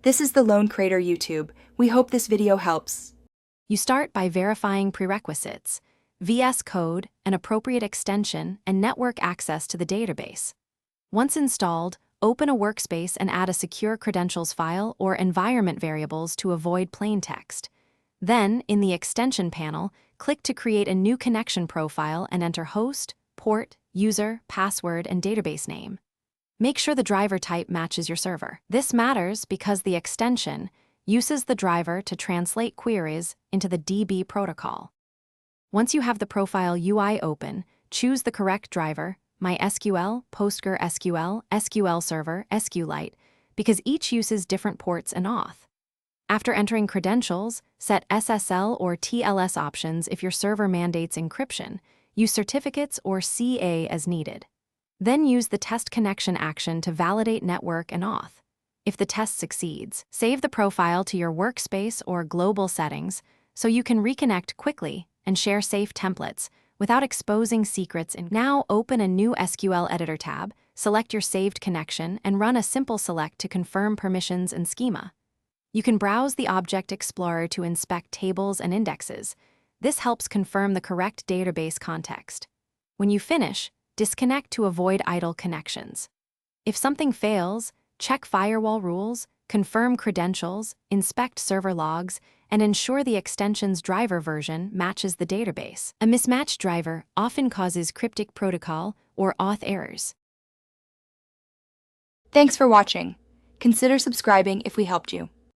This is the Lone Creator YouTube. We hope this video helps. You start by verifying prerequisites, Vscode, an appropriate extension, and network access to the database. Once installed, open a workspace and add a secure credentials file or environment variables to avoid plain text. Then, in the extension panel, click to create a new connection profile and enter host, port, user, password, and database name. Make sure the driver type matches your server. This matters because the extension uses the driver to translate queries into the DB protocol. Once you have the profile UI open, choose the correct driver, MySQL, PostgreSQL, SQL Server, SQLite, because each uses different ports and auth. After entering credentials, set SSL or TLS options if your server mandates encryption. Use certificates or CA as needed. Then use the test connection action to validate network and auth. If the test succeeds, save the profile to your workspace or global settings so you can reconnect quickly and share safe templates without exposing secrets. Now open a new SQL editor tab, select your saved connection, and run a simple select to confirm permissions and schema. You can browse the Object Explorer to inspect tables and indexes. This helps confirm the correct database context. When you finish, disconnect to avoid idle connections. If something fails, check firewall rules, confirm credentials, inspect server logs, and ensure the extension's driver version matches the database. A mismatched driver often causes cryptic protocol or auth errors. Thanks for watching. Consider subscribing if we helped you.